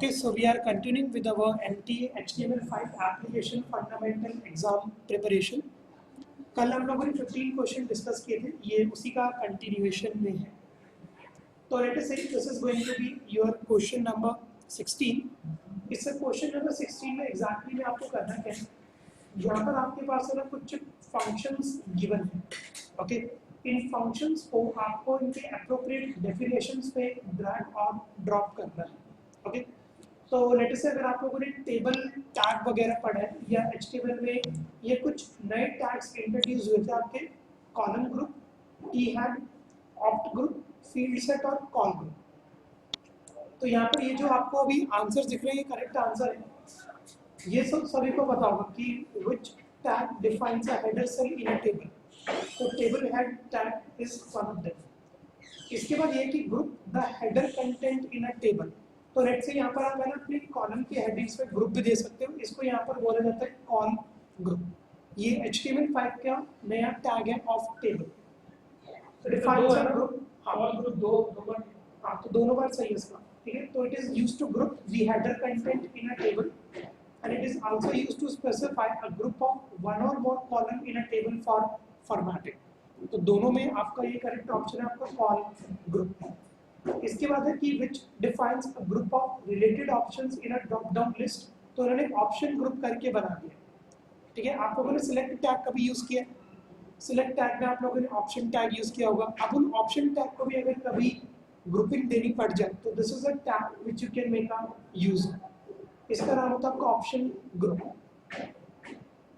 Okay, so we are continuing with our NTA HTML5 application fundamental exam preparation. कल हम लोगों ने 15 question discuss किए थे, ये उसी का कंटिन्यूएशन में है. तो let us say this is going to be your question number 16. इस क्वेश्चन नंबर 16 में एग्जैक्टली में आपको करना क्या है, यहाँ पर आपके पास है ना कुछ फंक्शंस गिवन है. ओके, इन फंक्शंस को आपको इनके अप्रोप्रिएट डेफिनेशंस पे ड्रैग और ड्रॉप करना है. ओके, तो लेट से अगर आप लोगों ने टेबल टैग वगैरह पढ़ा है या HTML में ये कुछ नए टैग्स इंट्रोड्यूस हुए थे आपके कॉलम ग्रुप, की had, opt group, field set और कॉल ग्रुप. तो यहाँ पर ये जो आपको अभी आंसर दिख रहे हैं ये करेक्ट आंसर है. ये सब सभी को पता होगा कि which tag defines a header cell in a table. तो table head tag is one of them. इसके बाद ये कि group the header content in a table. तो लेट्स से यहाँ पर आप है ना अपनी कॉलम की हेडिंग्स पे ग्रुप भी दे सकते हो. इसको यहाँ पर बोला जाता है कॉल ग्रुप. ये HTML5 का नया टैग है of table. Defines a group. Call group दो बार, हाँ तो दोनों बार सही है इसका. ठीक है, तो it is used to group the header content in a table and it is also used to specify a group of one or more column in a table for formatting. तो दोनों में आपका ये करेक्ट ऑप्शन है आपका call group. इसके बाद है कि which defines a group of related options in a drop down list. तो उन्होंने ऑप्शन ग्रुप करके बना दिया. ठीक है, आप लोगों ने सिलेक्ट टैग कभी यूज किया, सिलेक्ट टैग में आप लोगों ने ऑप्शन टैग यूज किया होगा. अब उन ऑप्शन टैग को भी अगर कभी ग्रुपिंग देनी पड़ जाए तो this is a tag which you can make a use. इसका नाम होता है आपका option group.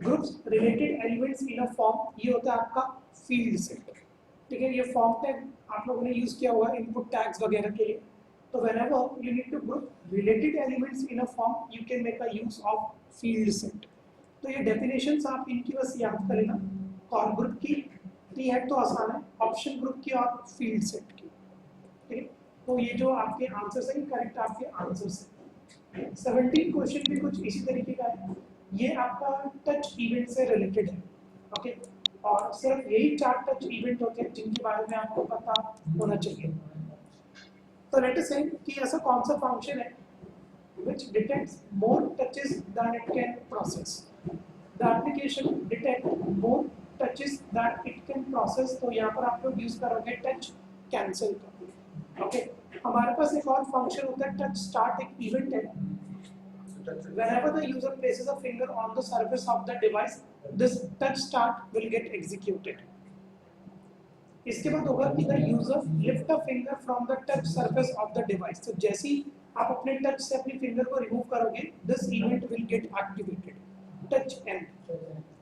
Groups related elements in a form, ये होता है आपका फील्ड सेट. ठीक है, ये फॉर्म टैग आप लोगों ने यूज किया होगा इनपुट टैग्स वगैरह के लिए. तो whenever you need to group related elements in a form you can make a use of fieldset. तो ये डेफिनेशंस आप इनकी बस याद कर लेना. कॉल ग्रुप की है तो आसान है, ऑप्शन ग्रुप की और फील्ड सेट की. ठीक है, तो ये जो आपके आंसर्स हैं करेक्ट आपके आंसर्स हैं. 17 क्वेश्चन भी कुछ इसी तरीके का है. ये आपका टच इवेंट से रिलेटेड है. ओके, और सिर्फ यही 4 टच इवेंट होते हैं जिनके बारे में आपको पता होना चाहिए. तो लेट अस से कि ऐसा कौन सा फंक्शन है which detects more touches than it can process. The application detects more touches than it can process. तो यहाँ पर आप लोग यूज करोगे टच कैंसिल का. ओके, हमारे पास एक और फंक्शन होता है टच स्टार्ट. एक इवेंट है. Whenever the user places a finger on the surface of the device, this touch start will get executed. इसके बाद होगा कि the user lift a finger from the touch surface of the device. तो जैसे ही आप अपने touch से अपनी फिंगर को रिमूव करोगे, this event will get activated. Touch end.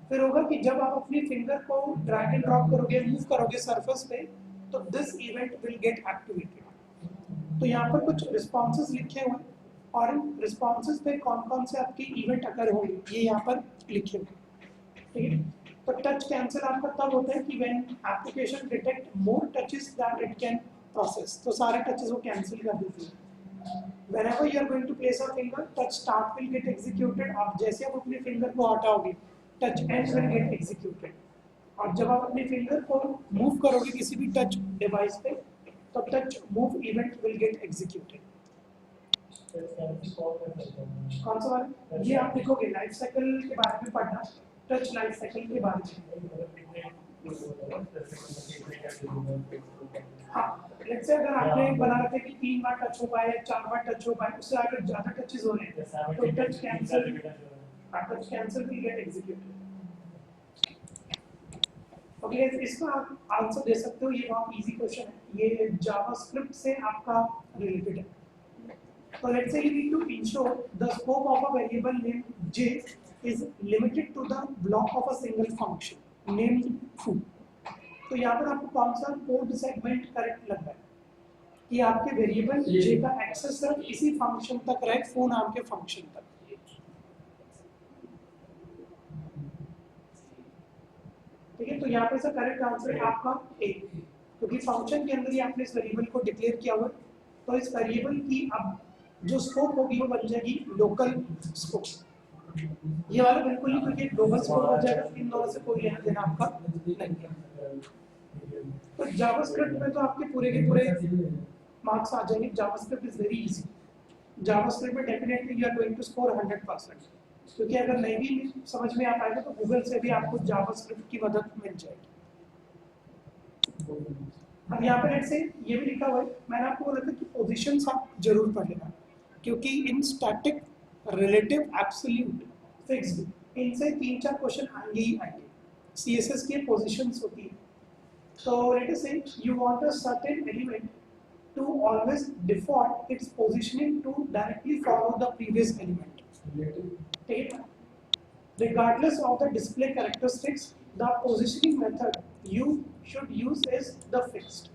फिर होगा कि जब आप अपनी फिंगर को ड्रैग एंड ड्रॉप करोगे, मूव करोगे सरफेस पे, तो this event will get activated. तो यहाँ पर कुछ रिस्पॉन्सेज लिखे हुए हैं और इन रिस्पॉन्सेज पे कौन कौन से आपके इवेंट अकर होंगे ये यहाँ पर लिखे हुए. ठीक है, तो टच कैंसिल आपका तब होता है कि when application detect more touches that it can process. तो सारे टचेस वो कैंसिल कर देती है. Whenever you are going to place a finger, touch start will get executed. और जैसे आप अपनी फिंगर को हटाओगे, touch end will get executed. और जब आप अपनी फिंगर को मूव करोगे किसी भी टच डिवाइस पे, तो touch move event will get executed. कौन सा वाला? ये आप लिखोगे लाइफ साइकिल के बारे में पढ़ना, टच लाइफ साइकिल के बारे में. हाँ, लेट्स से अगर आपने बना रखे कि 3 बार टच हो पाए या 4 बार टच हो पाए, उससे अगर ज्यादा टचेस हो रहे हैं तो touch cancel will get executed. Okay, इसका आप आंसर दे सकते हो. ये बहुत इजी क्वेश्चन है, ये जावास्क्रिप्ट से आपका रिलेटेड है. So let's say you need to ensure the scope of a variable named j is limited to the block of a single function named foo. तो यहाँ पर आपको कौन सा कोड सेगमेंट करेक्ट लग रहा है कि आपके वेरिएबल j का एक्सेस सिर्फ इसी फंक्शन तक रहे, foo नाम के फंक्शन तक. ठीक है, तो यहाँ पर इसका करेक्ट आंसर है आपका a, क्योंकि फंक्शन के अंदर ही आपने इस वेरिएबल को डिक्लेयर किया हुआ है. तो इस वेरिएबल की अब जो स्कोप होगी वो बन जाएगी लोकल स्कोप. ये वाला बिल्कुल नहीं, क्योंकि ग्लोबल स्कोप हो जाएगा. इन दोनों से कोई लेना देना आपका नहीं है. तो जावास्क्रिप्ट में तो आपके पूरे के पूरे मार्क्स आ जाएंगे. JavaScript is very easy. JavaScript में definitely you are going to score 100%, क्योंकि अगर नहीं भी समझ में आ पाएगा तो गूगल से भी आपको जावास्क्रिप्ट की मदद मिल जाएगी। अब यहाँ पर लेट्स से ये भी लिखा हुआ है, मैंने आपको बोला था कि पोजीशंस आप जरूर पढ़ लेना, क्योंकि इन स्टैटिक, रिलेटिव, एब्सोल्यूट, फिक्स्ड, इनसे 3-4 क्वेश्चन आएंगे ही आएंगे। सीएसएस की पोजीशंस होती है। तो लेट अस से you want a certain element to always default its positioning to directly follow the previous element. ठीक है? Regardless of the display characteristics, the positioning method you should use is the fixed.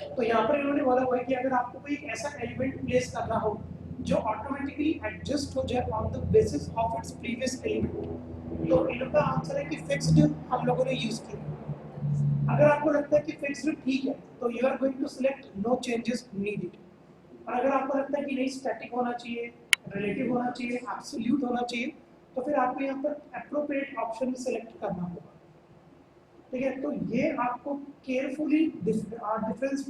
तो यहाँ पर इन्होंने बोला हुआ है कि अगर आपको कोई ऐसा एलिमेंट प्लेस करना हो जो ऑटोमेटिकली एडजस्ट हो जाए on the basis of its previous element, तो इनका आंसर है कि फिक्स्ड हम लोगों ने यूज किया। अगर आपको लगता है कि फिक्स्ड ठीक है तो you are going to select no changes needed, और अगर आपको लगता है कि नहीं स्टैटिक होना चाहिए, रिलेटिव होना चाहिए, एब्सोल्यूट होना चाहिए, तो फिर आपको यहाँ पर एप्रोप्रिएट ऑप्शन सेलेक्ट करना होगा। ठीक है, तो ये आपको केयरफुली डिफरेंस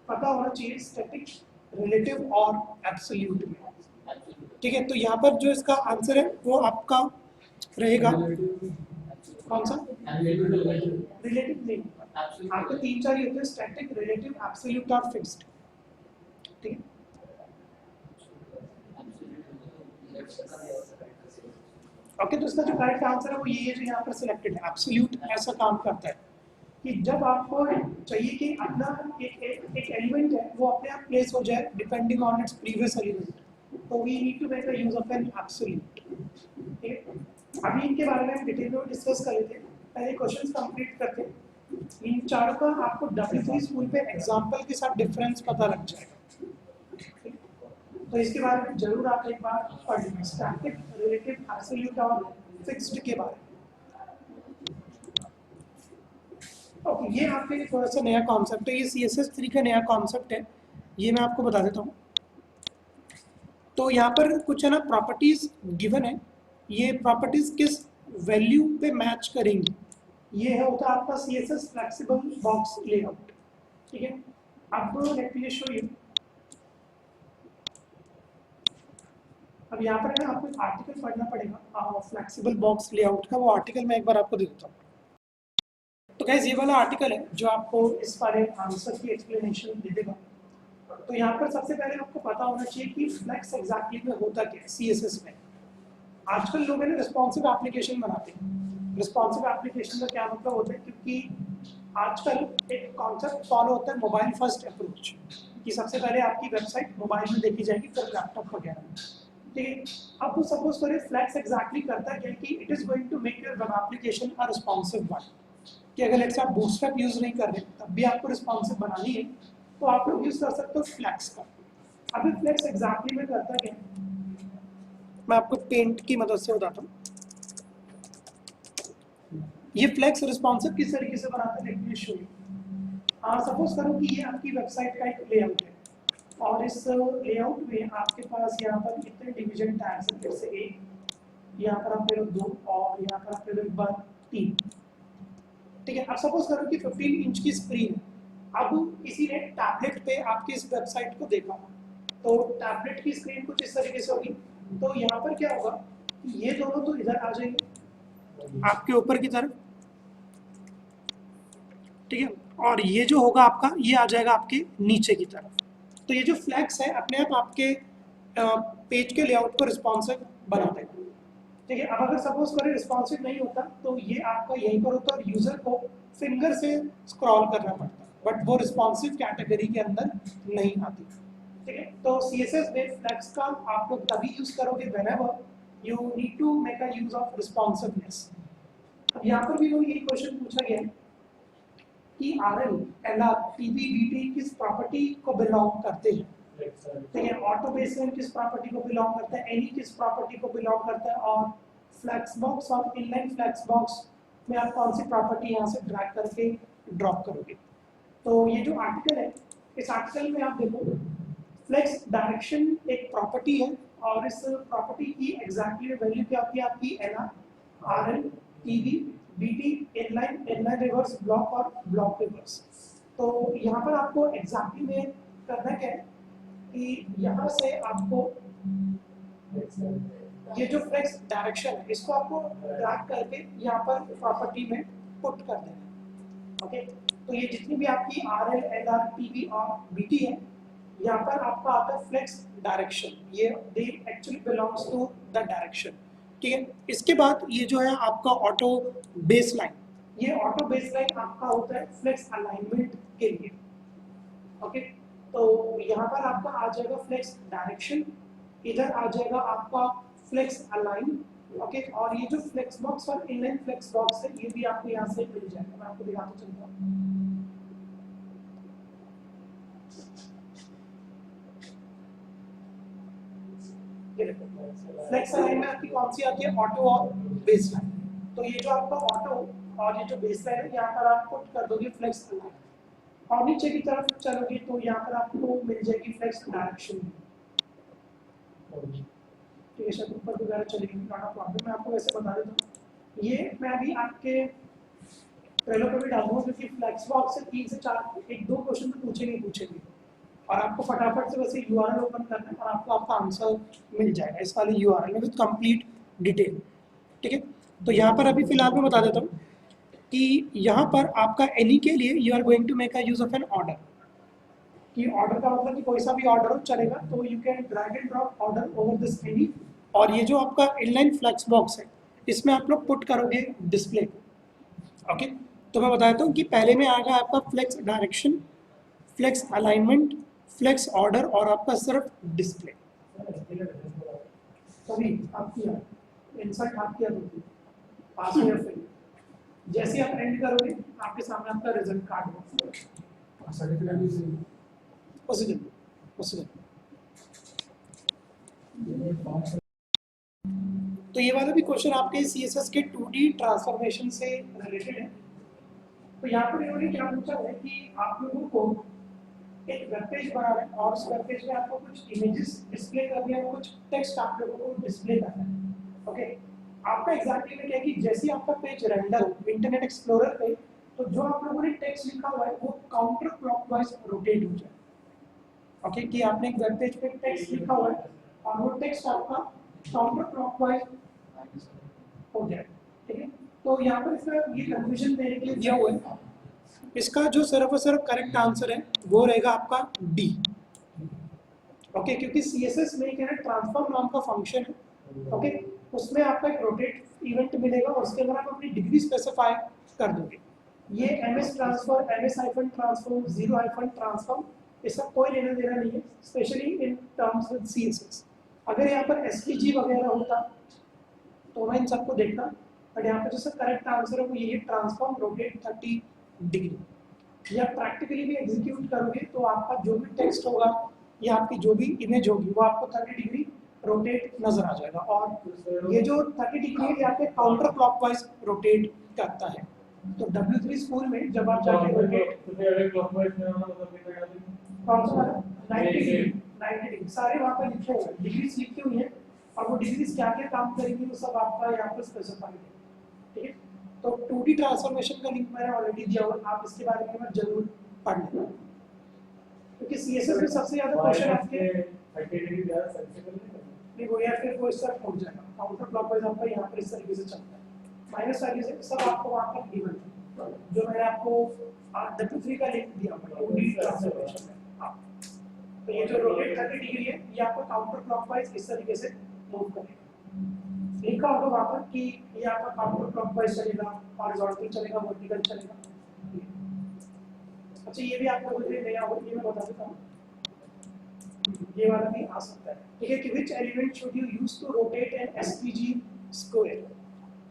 पता होना चाहिए स्टैटिक, रिलेटिव और एब्सोल्यूट में। ठीक है, तो यहाँ पर जो इसका आंसर है वो आपका रहेगा कौन सा? रिलेटिव नहीं, आपके 3-4 ही होते हैं, स्टैटिक, रिलेटिव, एब्सोल्यूट और फिक्स्ड। ठीक है, ओके, तो इसका जो करेक्ट आंसर है वो ये जो यहाँ पर सिलेक्टेड है। एब्सोल्यूट ऐसा काम करता है कि जब आपको चाहिए कि अपना एक एलिमेंट है वो अपने आप प्लेस हो जाए depending on its previous element, तो we need to make a use of an absolute. ठीक है, अभी इनके बारे में हम डिटेल में डिस्कस कर लेते हैं, पहले क्वेश्चंस कंप्लीट करते हैं। इन चारों का आपको W3 स्कूल पे एग्जांपल के साथ डिफरेंस पता लग जाएगा, तो इसके बारे में जरूर आप एक बार पढ़ लेना, स्टैटिक, रिलेटिव, एब्सोल्यूट और फिक्स्ड के बारे में। ओके, ये आपके लिए थोड़ा सा नया कॉन्सेप्ट है, ये CSS3 का नया कॉन्सेप्ट है, ये मैं आपको बता देता हूँ। तो यहाँ पर कुछ है ना प्रॉपर्टीज गिवन है, ये प्रॉपर्टीज किस वैल्यू पे मैच करेंगी, ये है होता है आपका CSS फ्लेक्सिबल बॉक्स लेआउट। ठीक है, अब लेट मी शो यू। अब यहाँ पर है ना आपको एक आर्टिकल पढ़ना पड़ेगा फ्लेक्सिबल बॉक्स लेआउट का, वो आर्टिकल मैं एक बार आपको दे देता हूँ। तो गाइस ये वाला आर्टिकल है जो आपको इस बारे आंसर की एक्सप्लेनेशन दे देगा। तो यहाँ पर सबसे पहले आपको पता होना चाहिए कि फ्लेक्स एग्जैक्टली में होता क्या है CSS में। आजकल लोग है ना रिस्पॉन्सिव एप्लीकेशन बनाते हैं। रिस्पॉन्सिव एप्लीकेशन का क्या मतलब होता है, क्योंकि आजकल एक कॉन्सेप्ट फॉलो होता है मोबाइल फर्स्ट अप्रोच, कि सबसे पहले आपकी वेबसाइट मोबाइल में देखी जाएगी फिर लैपटॉप वगैरह में। ठीक है, अब तो सपोज करें फ्लेक्स एग्जैक्टली करता क्या है कि it is going to make your web application a responsive one, कि अगर लेट्स आप बूटस्ट्रैप यूज नहीं कर रहे तब भी आपको रिस्पॉन्सिव बनानी है तो आप लोग यूज कर सकते हो फ्लेक्स का। अभी फ्लेक्स एग्जैक्टली में करता क्या, मैं आपको पेंट की मदद से बताता हूँ। ये फ्लेक्स रिस्पॉन्सिव किस तरीके से बनाते हैं, let me show you. Suppose करो कि ये आपकी वेबसाइट का एक लेआउट है और इस लेआउट में आपके पास यहाँ पर इतने डिवीजन टैग्स हैं, जैसे एक, यहाँ पर आप ले लो 2 और यहाँ पर आप ले लो एक बार 3। ठीक है, अब सपोज करो कि 15 इंच की स्क्रीन है, अब किसी ने टैबलेट पे आपकी इस वेबसाइट को देखा, तो टैबलेट की स्क्रीन कुछ इस तरीके से होगी, तो यहाँ पर क्या होगा, ये दोनों तो इधर आ जाएंगे आपके ऊपर की तरफ। ठीक है, और ये जो होगा आपका ये आ जाएगा आपके नीचे की तरफ। तो ये जो फ्लैग्स है अपने आप आपके पेज के लेआउट को रिस्पॉन्सिव बना देगा। ठीक है, अब अगर सपोज करें रिस्पॉन्सिव नहीं होता तो ये आपका यहीं पर होता और यूजर को फिंगर से स्क्रॉल करना पड़ता, बट वो रिस्पॉन्सिव कैटेगरी के अंदर नहीं आती। ठीक है, तो CSS में फ्लैग्स का आप लोग तभी यूज करोगे whenever you need to make a use of responsiveness. अब यहाँ पर भी वो यही क्वेश्चन पूछा गया है कि RL, LR, TB, BT किस प्रॉपर्टी को बिलोंग करते हैं। ठीक है, ऑटो बेसलाइन किस प्रॉपर्टी को बिलोंग करता है, एनी किस प्रॉपर्टी को बिलोंग करता है, और फ्लेक्स बॉक्स और इनलाइन फ्लेक्स बॉक्स में आप कौन सी प्रॉपर्टी यहाँ से ड्रैग करके ड्रॉप करोगे। तो ये जो आर्टिकल है, इस आर्टिकल में आप देखो फ्लेक्स डायरेक्शन एक प्रॉपर्टी है और इस प्रॉपर्टी की एग्जैक्टली वैल्यू क्या होती है आपकी LR, RL, TB, BT, inline reverse block और ब्लॉक रिवर्स। तो यहाँ पर आपको एग्जैक्टली में करना क्या है कि यहाँ से आपको ये जो फ्लेक्स डायरेक्शन है इसको आपको ड्रैग करके यहाँ पर प्रॉपर्टी में पुट कर देना। ओके, तो ये जितनी भी आपकी R L L R T V और बी टी है, यहाँ पर आपका आता है फ्लेक्स डायरेक्शन, ये they actually belongs to the direction. ठीक है, इसके बाद ये जो है आपका ऑटो बेस लाइन, ये ऑटो बेस लाइन आपका होता है फ्लेक्स अलाइनमेंट के लिए। ओके, तो यहाँ पर आपका आ जाएगा फ्लेक्स डायरेक्शन, इधर आ जाएगा आपका फ्लेक्स अलाइन। ओके, और ये जो फ्लेक्स बॉक्स और इनलाइन फ्लेक्स बॉक्स है ये भी आपको यहाँ से मिल जाएगा। मैं आपको दिखाता चलता हूँ। फ्लेक्स अलाइन में आपकी कौन सी आती है, ऑटो और बेस लाइन। तो ये जो आपका ऑटो और ये जो बेस लाइन है यहाँ पर आप पुट कर दोगे फ्लेक्स अलाइन, और नीचे की तरफ चलोगे तो यहाँ पर आपको मिल जाएगी फ्लेक्स डायरेक्शन। ठीक है, शायद ऊपर वगैरह चलेगी, नॉट प्रॉब्लम। मैं आपको वैसे बता देता हूँ, ये मैं अभी आपके ट्रेलो पे भी डालूंगा क्योंकि फ्लेक्स बॉक्स से 3 से 4 1-2 क्वेश्चन तो पूछेंगे और आपको फटाफट से वैसे यूआरएल ओपन करना है और आपको आपका आंसर मिल जाएगा इस वाले यूआरएल में विद कंप्लीट डिटेल। ठीक है, तो यहाँ पर अभी फिलहाल मैं बता देता हूँ कि यहाँ पर आपका एनी के लिए you are going to make a use of an order, कि ऑर्डर का मतलब कि कोई सा भी ऑर्डर हो चलेगा, तो you can drag and drop order over this any. और ये जो आपका इनलाइन फ्लेक्स बॉक्स है इसमें आप लोग पुट करोगे डिस्प्ले को। ओके, तो मैं बताता हूँ कि पहले में आएगा आपका flex direction, flex alignment, flex order और आपका सिर्फ डिस्प्ले। तभी आपकी इंसर्ट आपकी होती है पास में या फेल। जैसे आप एंड करोगे आपके सामने आपका रिजल्ट कार्ड होगा। तो ये वाला भी क्वेश्चन आपके CSS के 2D ट्रांसफॉर्मेशन से रिलेटेड है। तो यहाँ पर इन्होंने क्या पूछा है कि आप लोगों को एक वेब पेज बना रहे हैं और उस वेब पेज में आपको कुछ इमेजेस डिस्प्ले करनी है, कुछ टेक्स्ट आप लोगों को डिस्प्ले करना है। ओके, आपका एग्जैक्टली में क्या है कि जैसे आपका पेज रेंडर हो इंटरनेट एक्सप्लोरर पे, तो जो आप लोगों ने टेक्स्ट लिखा हुआ है वो काउंटर क्लॉकवाइज रोटेट हो जाए। ओके, कि आपने एक वेब पेज पे टेक्स्ट लिखा हुआ है और वो टेक्स्ट आपका काउंटर क्लॉकवाइज हो जाए। ठीक है, तो यहाँ पर इसका ये कंफ्यूजन देने के लिए दिया हुआ है, इसका जो सिर्फ और सिर्फ करेक्ट आंसर है वो रहेगा आपका डी। ओके, क्योंकि CSS में क्या है ट्रांसफॉर्म नाम का फंक्शन है। ओके, उसमें आपका एक रोटेट इवेंट मिलेगा और उसके अंदर आप अपनी डिग्री स्पेसिफाई कर दोगे। ये MS transfer, MS hyphen transform, 0 hyphen transform, इसका कोई लेना देना नहीं है, specially in terms with CSS। अगर यहाँ पर SVG वगैरह होता तो मैं इन सबको देखता, बट यहाँ पर जो करेक्ट आंसर है वो यही ट्रांसफॉर्म रोटेट 30 डिग्री। या प्रैक्टिकली भी एग्जीक्यूट करोगे तो आपका जो भी टेक्स्ट होगा या आपकी जो भी इमेज होगी वो आपको 30 डिग्री रोटेट नजर आ जाएगा। और ये जो 30 डिग्री है यहाँ पे काउंटर क्लॉकवाइज रोटेट करता है। तो W3 स्कूल में जब आप जाके रोटेट कौन सा 90 डिग्री सारे वहाँ पर लिखे हुए हैं, डिग्रीज लिखी हुई है और वो डिग्रीज क्या क्या काम करेंगी वो सब आपका यहाँ पर स्पेसिफाइड है। ठीक है, तो 2D ट्रांसफॉर्मेशन का लिंक मैंने ऑलरेडी दिया हुआ, आप इसके बारे में जरूर पढ़ लेना, क्योंकि CSS में सबसे ज्यादा क्वेश्चन आपके नहीं वो या फिर वो इस तरह पहुंच जाएगा काउंटर क्लॉकवाइज आपका यहाँ पर इस तरीके से चलता है, माइनस वाली से सब आपको वहाँ पर गिवन है जो मैंने आपको W3 का लिंक दिया हुआ है 2D ट्रांसफॉर्मेशन में। तो ये जो रोटेट 30 डिग्री है ये आपको काउंटर क्लॉकवाइज इस तरीके से मूव करेगा। लिखा होगा वहाँ पर कि ये आपका काउंटर क्लॉकवाइज चलेगा, हॉरिजॉन्टल चलेगा, वर्टिकल चलेगा। अच्छा, ये भी आपको मुझे नया हो, ये मैं बता देता हूँ, ये वाला भी आ सकता है। ठीक है, कि which element should you use to rotate an SVG square.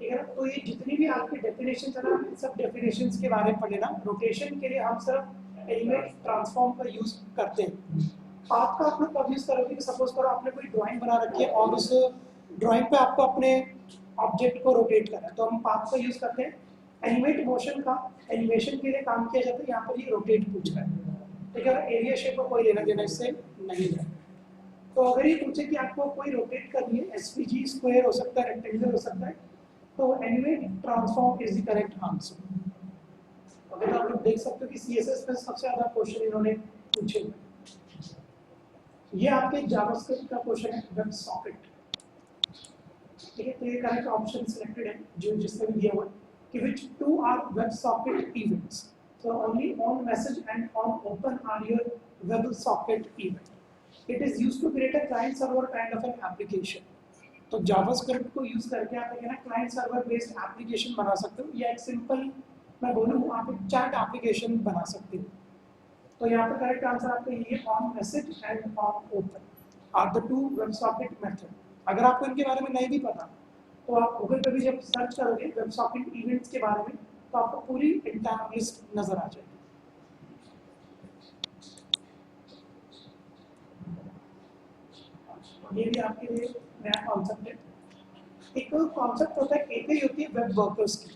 ठीक है ना, तो ये जितनी भी आपके डेफिनेशन है ना, इन सब डेफिनेशंस के बारे में पढ़ना। रोटेशन के लिए हम सिर्फ एलिमेंट ट्रांसफॉर्म का यूज करते हैं। पाथ का आप लोग कब यूज करोगे, सपोज करो आपने कोई ड्राइंग बना रखी है और उस ड्राइंग पे आपको अपने ऑब्जेक्ट को रोटेट करना है, तो हम पाथ का यूज करते हैं। एनिमेट मोशन का एनिमेशन के लिए काम किया जाता है, यहाँ पर ये रोटेट पूछ रहा है। ठीक है, एरिया शेप को कोई लेना देना इससे नहीं है। तो अगर ये पूछे कि आपको कोई रोटेट करनी है, SVG स्क्वायर हो सकता है, रेक्टेंगल हो सकता है, तो animate transform is the correct answer. अगर आप लोग देख सकते हो कि CSS में सबसे ज्यादा क्वेश्चन इन्होंने पूछे हुए। ये आपके जावास्क्रिप्ट का क्वेश्चन है, वेब सॉकेट। ठीक है, तो ये करेक्ट ऑप्शन सिलेक्टेड है जो जिसमें भी दिया हुआ है कि which two are WebSocket events. So only on message and on open are your WebSocket event. It is used to create a client server kind of an application. तो JavaScript को यूज करके आप एक ना क्लाइंट सर्वर बेस्ड एप्लीकेशन बना सकते हो, या एक सिंपल मैं बोलूँ आप एक चैट एप्लीकेशन बना सकते हो। तो यहाँ पे करेक्ट आंसर आपका ये on message and on open are the two WebSocket method. अगर आपको इनके बारे में नहीं भी पता तो आप गूगल पे भी जब सर्च करोगे WebSocket इवेंट्स के बारे में तो आपको पूरी इंटायर लिस्ट नजर आ जाएगी। ये भी आपके लिए नया कॉन्सेप्ट है। एक कॉन्सेप्ट होता है, एक होती है वेब वर्कर्स की।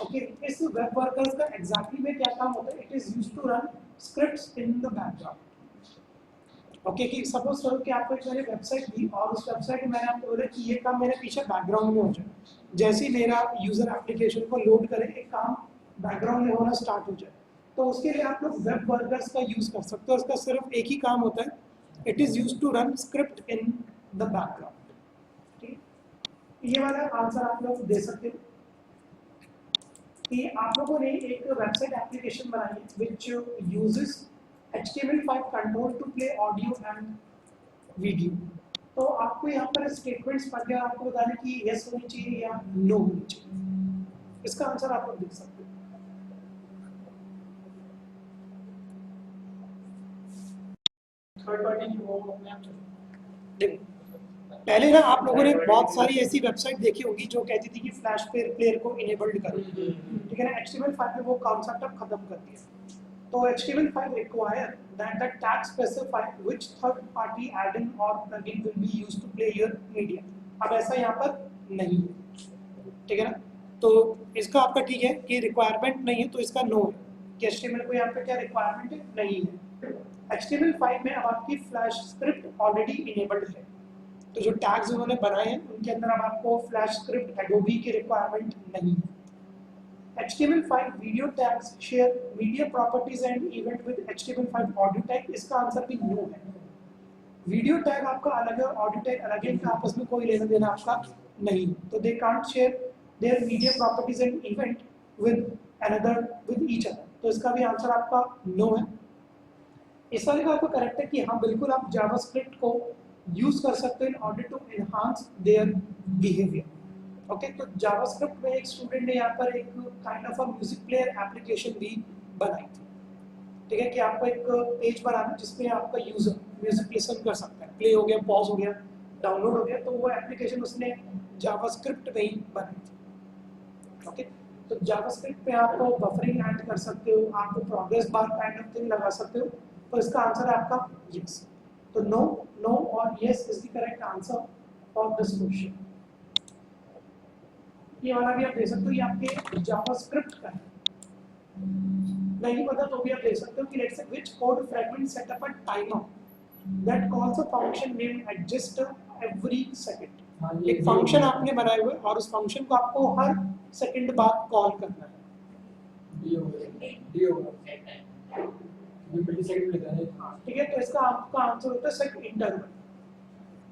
ओके, इस वेब वर्कर्स का एग्जैक्टली में क्या काम होता है? It is used to run scripts in the background. Okay, कि सपोज करो कि आपको एक मैंने वेबसाइट दी और उस वेबसाइट में मैंने आपको बोला कि ये काम मेरे पीछे बैकग्राउंड में हो जाए, जैसे ही मेरा यूजर एप्लीकेशन को लोड करे एक काम बैकग्राउंड में होना स्टार्ट हो जाए, तो उसके लिए आप लोग वेब वर्कर्स का यूज कर सकते हो। उसका सिर्फ एक ही काम होता है, it is used to run script in the background. ठीक, ये वाला आंसर आप लोग दे सकते हो कि आप लोगों ने एक वेबसाइट एप्लीकेशन बनाई है which uses HTML5 control to play audio and video. तो आपको यहाँ पर स्टेटमेंट्स पढ़ के आपको बताना कि यस होनी चाहिए या नो होनी चाहिए। इसका आंसर आप लोग देख सकते हो। थर्ड पार्टी की वो देखो, पहले ना आप लोगों ने बहुत सारी ऐसी वेबसाइट देखी होगी जो कहती थी कि फ्लैश प्लेयर को इनेबल्ड करो। ठीक है ना, HTML5 में वो कॉन्सेप्ट अब खत्म कर दिया। तो HTML5 require that the tag specify which third party add-in or plugin will be used to play your media। अब ऐसा यहाँ पर नहीं है, ठीक है ना। तो इसका आपका ठीक है कि रिक्वायरमेंट नहीं है, तो इसका नो है कि HTML को यहाँ पे क्या रिक्वायरमेंट है, नहीं है। HTML5 में अब आपकी फ्लैश स्क्रिप्ट ऑलरेडी इनेबल्ड है, तो जो टैग्स उन्होंने बनाए हैं उनके अंदर अब आपको फ्लैश स्क्रिप्ट एडोबी की रिक्वायरमेंट नहीं है। HTML5 video tags share media properties and event with HTML5 audio tag। इसका आंसर भी नो है। वीडियो टैग आपका अलग है, ऑडियो टैग अलग है, इनका आपस में कोई लेना देना आपका नहीं। तो they can't share their media properties and event with each other. तो इसका भी आंसर आपका नो है। इस वाले का आपको करेक्ट है कि हाँ बिल्कुल आप जावास्क्रिप्ट को यूज कर सकते हो in order to enhance their behaviour. Okay, तो जावास्क्रिप्ट में एक स्टूडेंट ने यहाँ पर एक kind of a music player application भी बनाई थी। ठीक है, कि आपको एक पेज बनाना जिसमें आपका यूजर म्यूजिक लिसन कर सकता है, प्ले हो गया, पॉज हो गया, डाउनलोड हो गया, तो वो एप्लीकेशन उसने जावास्क्रिप्ट में ही बनाई थी। ओके, तो जावास्क्रिप्ट पे आप बफरिंग ऐड कर सकते हो, आप progress bar kind of thing लगा सकते हो। तो इसका आंसर है आपका यस। तो नो, नो और yes is the correct answer for this question. ये वाला भी आप दे सकते हो, ये आपके जावास्क्रिप्ट का है। नहीं पता तो भी आप दे सकते हो कि let's say which code fragment set up a timer that calls a function name adjust every second. एक फंक्शन आपने बनाए हुए और उस फंक्शन को आपको हर सेकंड बाद कॉल करना है। ठीक है, तो इसका आपका आंसर होता है सेट इंटरवल।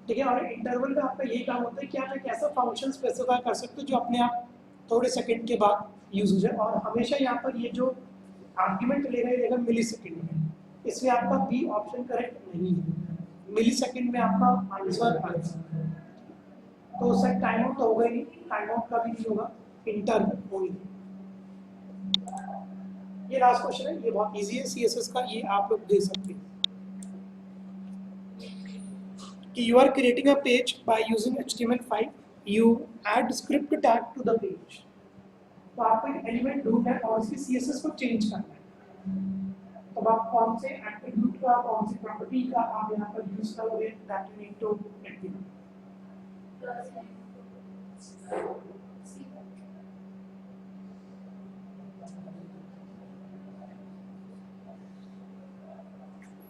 ठीक है, और इंटरवल का आपका यही काम होता है कि आप एक ऐसा फंक्शन स्पेसिफाई कर सकते हो जो अपने आप थोड़े सेकंड के बाद यूज हो जाए, और हमेशा यहाँ पर ये जो आर्ग्यूमेंट लेगा मिली सेकेंड में, इसलिए आपका बी ऑप्शन करेक्ट नहीं है। मिली सेकेंड में आपका आंसर आएगा। तो सर टाइम आउट तो होगा ही, टाइम आउट का भी नहीं होगा, इंटरवल ओनली। ये लास्ट क्वेश्चन है, ये बहुत इजी है CSS का, ये आप लोग दे सकते हैं कि you are creating a page by using HTML5, you add script tag to the page। तो आपको एक एलिमेंट ढूंढना है और उसकी CSS को चेंज करना है। तो आप कौन से एट्रीब्यूट का, कौन सी प्रॉपर्टी का आप यहाँ पर यूज करोगे, that you need to let me know.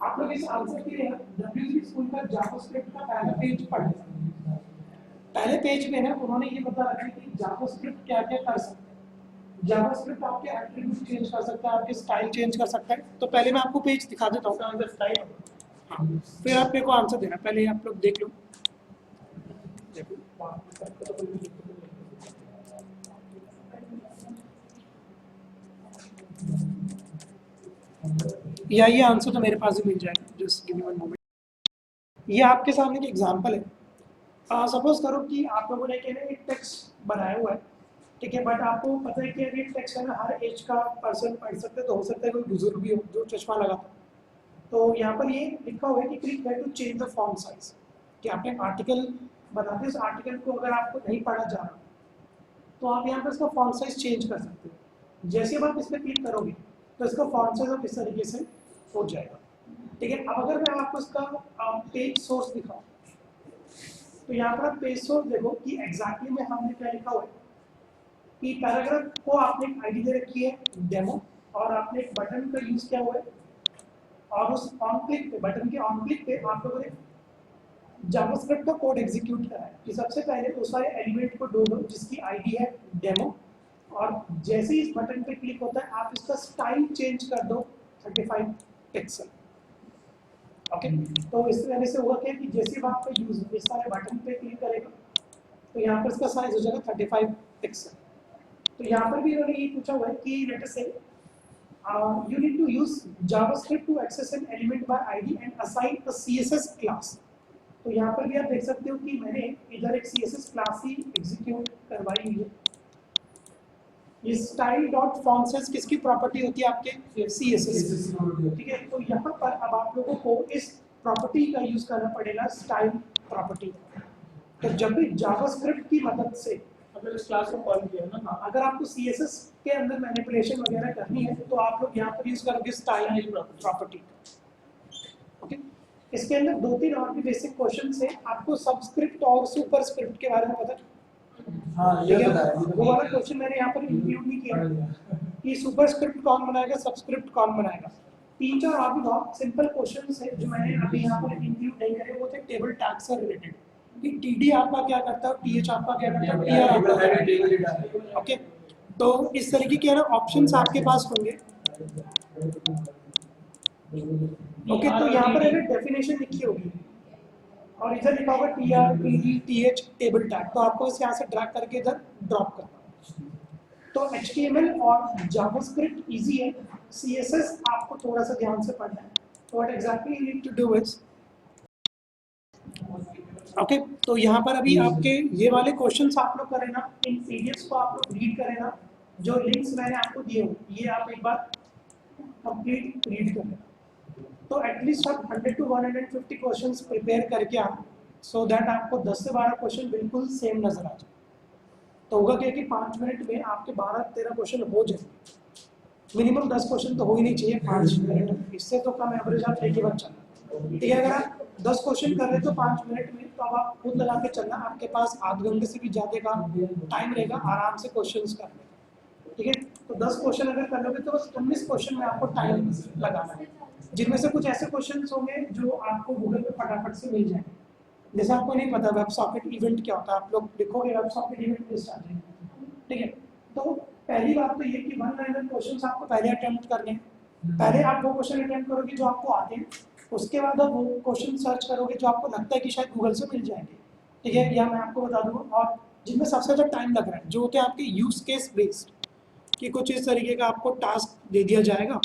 आप लोग इस आंसर के लिए WC स्कूल का जावास्क्रिप्ट का पहला पेज पढ़ लें। पहले पेज में ना उन्होंने ये बता रखा है कि जावास्क्रिप्ट क्या क्या कर सकता है। जावास्क्रिप्ट आपके एट्रीब्यूट चेंज कर सकता है, आपके स्टाइल चेंज कर सकता है। तो पहले मैं आपको पेज दिखा देता हूँ। स्टाइल हाँ, फिर आप मेरे को आंसर देना, पहले आप लोग देख लो। देखो या ये आंसर तो मेरे पास ही मिल जाएगा, just give me one moment. ये आपके सामने एक एग्जांपल है। सपोज करो कि आप लोगों ने एक टेक्स्ट बनाया हुआ है, ठीक है, बट आपको पता है कि अभी टेक्स्ट है ना हर एज का पर्सन पढ़ सकते हैं, तो हो सकता है कोई बुजुर्ग भी हो जो चश्मा लगाता है। तो यहाँ पर ये लिखा हुआ है कि क्लिक है to change the font size, कि आपने आर्टिकल बनाते उस आर्टिकल को अगर आपको नहीं पढ़ा जा रहा तो आप यहाँ पर इसका फॉन्ट साइज चेंज कर सकते हो। जैसे आप इस पर क्लिक करोगे तो इसका फॉन्ट साइज अब इस तरीके से हो जाएगा, ठीक है। अब अगर मैं आपको इसका पेज सोर्स दिखाऊँ तो यहाँ पर आप पेज सोर्स देखो कि एग्जैक्टली में हमने क्या लिखा हुआ है कि पैराग्राफ को आपने एक आईडी दे रखी है डेमो, और आपने एक बटन का यूज किया हुआ है, और उस ऑन क्लिक पे, बटन के ऑन क्लिक पे आप लोगों ने जावास्क्रिप्ट का कोड एग्जीक्यूट करा है कि सबसे पहले उस सारे एलिमेंट को ढूंढो जिसकी आईडी है डेमो, और जैसे ही इस बटन पे क्लिक होता है आप इसका स्टाइल चेंज कर दो 35 पिक्सल। ओके, तो इस तरह से होगा क्या कि जैसे ही आपका यूजर इस सारे बटन पे क्लिक करेगा तो यहाँ पर इसका साइज हो जाएगा 35 पिक्सल। तो यहाँ पर भी इन्होंने ये पूछा हुआ है कि लेट अस से you need to use JavaScript to access an element by ID and assign a CSS class। तो यहाँ पर भी आप देख सकते हो कि मैंने इधर एक CSS क्लास ही एग्जीक्यूट करवाई हुई है। ये स्टाइल डॉट फॉन्ट साइज किसकी प्रॉपर्टी होती है? आपके CSS, ठीक है। तो यहाँ पर अब आप लोगों को इस प्रॉपर्टी का यूज करना पड़ेगा, स्टाइल प्रॉपर्टी। तो जब भी जावास्क्रिप्ट की मदद से अगर इस क्लास को कॉल किया ना, अगर आपको CSS के अंदर मैनिपुलेशन वगैरह करनी है तो आप लोग यहाँ पर यूज करोगे स्टाइल प्रॉपर्टी। ओके, इसके अंदर 2-3 और भी बेसिक क्वेश्चंस है। आपको सबस्क्रिप्ट और सुपरस्क्रिप्ट के बारे में पता है? हाँ, ये वो वाला क्वेश्चन मैंने यहाँ पर इंक्लूड नहीं किया कि सुपरस्क्रिप्ट कौन बनाएगा, सबस्क्रिप्ट कौन बनाएगा। 3-4 और भी बहुत सिंपल क्वेश्चंस है जो मैंने अभी यहाँ पर इंक्लूड नहीं करे, वो थे टेबल टैग से रिलेटेड कि TD आपका क्या करता है, TH आपका क्या करता है, TR आपका क्या करता है। ओके, तो इस तरीके के ना ऑप्शंस आपके पास होंगे। ओके, तो यहाँ पर अगर डेफिनेशन लिखी होगी और इधर लिखा होगा TR, PD, TH table tag, तो आपको इस यहाँ से ड्रैग करके इधर ड्रॉप करना। तो HTML और जावास्क्रिप्ट इजी है, CSS आपको थोड़ा सा ध्यान से पढ़ना है। What exactly you need to do is okay, तो यहाँ पर अभी आपके ये वाले क्वेश्चंस आप लोग करें ना, इन पीडीएफ्स को आप लोग रीड करें ना, जो लिंक्स मैंने आपको दिए हो ये आप एक बार कंप्लीट रीड करें, तो एटलीस्ट आप 100 to 150 क्वेश्चंस प्रिपेयर करके आए, सो दैट आपको 10 से 12 क्वेश्चन बिल्कुल सेम नजर आ जाए। तो होगा क्या कि 5 मिनट में आपके 12-13 क्वेश्चन हो जाएंगे। मिनिमम 10 क्वेश्चन तो हो ही नहीं चाहिए 5 मिनट, इससे तो कम एवरेज आप लेके मत चलना, ठीक है। अगर आप 10 क्वेश्चन कर रहे तो 5 मिनट में, तो अब आप खुद लगा के चलना, आपके पास आध घंटे से भी ज़्यादा का टाइम रहेगा आराम से क्वेश्चंस करने का, ठीक है। तो 10 क्वेश्चन अगर कर लोगे तो बस 19 क्वेश्चन में आपको टाइम लगाना है, जिनमें से कुछ ऐसे क्वेश्चन होंगे जो आपको गूगल पे फटाफट से मिल जाएंगे। जैसे आपको नहीं पता वेब सॉकेट इवेंट क्या होता है, आप लोग लिखोगे वेब सॉकेट इवेंट लिस्ट आ जाएगी, ठीक है। तो पहली बात तो ये कि 1 लाइनर क्वेश्चंस आपको पहले अटेम्प्ट करने हैं। पहले आप वो क्वेश्चन अटेम्प्ट करोगे जो आपको आते हैं, उसके बाद आप वो क्वेश्चन सर्च करोगे जो आपको लगता है कि शायद गूगल से मिल जाएंगे, ठीक है, या मैं आपको बता दूंगा। और जिनमें सबसे ज़्यादा टाइम लग रहा है जो होते हैं आपके यूज केस बेस्ड, कि कुछ इस तरीके का आपको टास्क दे दिया जाएगा,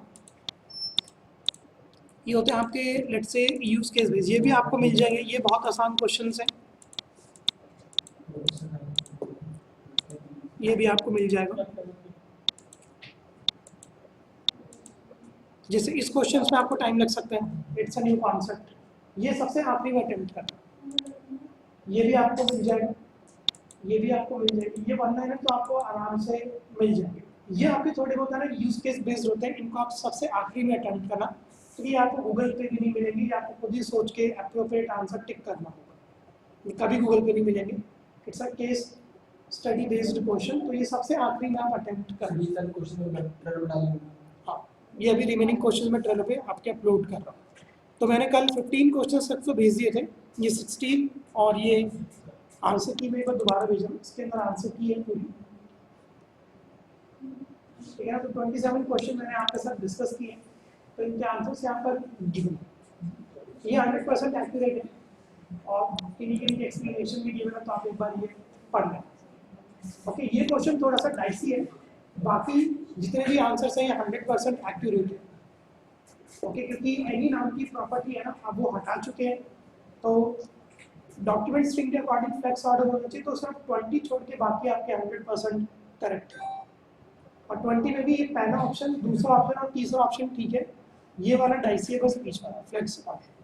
ये होते हैं आपके let's say use case based, ये भी आपको मिल जाएंगे। ये बहुत आसान क्वेश्चंस हैं, ये भी आपको मिल जाएगा। जैसे इस क्वेश्चन में आपको टाइम लग सकता है, इट्स अ न्यू कॉन्सेप्ट, ये सबसे आखिरी में अटेम्प्ट करना, ये भी आपको मिल जाएगा, ये भी आपको मिल जाएगी। ये 1 लाइनर तो आपको आराम से मिल जाएंगे। ये आपके थोड़े बहुत है ना यूज केस बेस्ड होते हैं, इनको आप सबसे आखिरी में अटेम्प्ट करना, क्योंकि आपको गूगल पे भी नहीं मिलेंगे, आपको खुद ही सोच के एप्रोप्रिएट आंसर टिक करना होगा, कभी गूगल पे नहीं मिलेंगे। It's a case study based question, तो ये सबसे आखिरी में आप अटेम्प्ट करें। हाँ, ये अभी रिमेनिंग क्वेश्चन में ट्रेलो पे आपके अपलोड कर रहा हूँ। तो मैंने कल 15 क्वेश्चन तक तो भेज दिए थे, ये 16 और ये आंसर की मैं एक बार दोबारा भेज रहा हूँ, इसके अंदर आंसर की है पूरी, ठीक है। तो 27 क्वेश्चन मैंने आपके साथ डिस्कस किए, तो इनके आंसर्स यहाँ पर गिवन। ये 100% एक्यूरेट है और इनकी एक्सप्लेनेशन भी दिया तो आप एक बार ये पढ़ लें। ओके, ये क्वेश्चन थोड़ा सा डाइसी है, बाकी जितने भी आंसर्स हैं ये 100% एक्यूरेट है। ओके, क्योंकि एनी नाम की प्रॉपर्टी है ना, अब वो हटा चुके हैं, तो डॉक्यूमेंट स्ट्रिंग के अकॉर्डिंग फ्लेक्स ऑर्डर होना चाहिए, तो सिर्फ 20 छोड़ के बाकी आपके 100% करेक्ट है। और 20 में भी एक पहला ऑप्शन, दूसरा ऑप्शन और तीसरा ऑप्शन ठीक है, ये वाला डाइसी है बस बीच वाला फ्लेक्स ऑर्डर।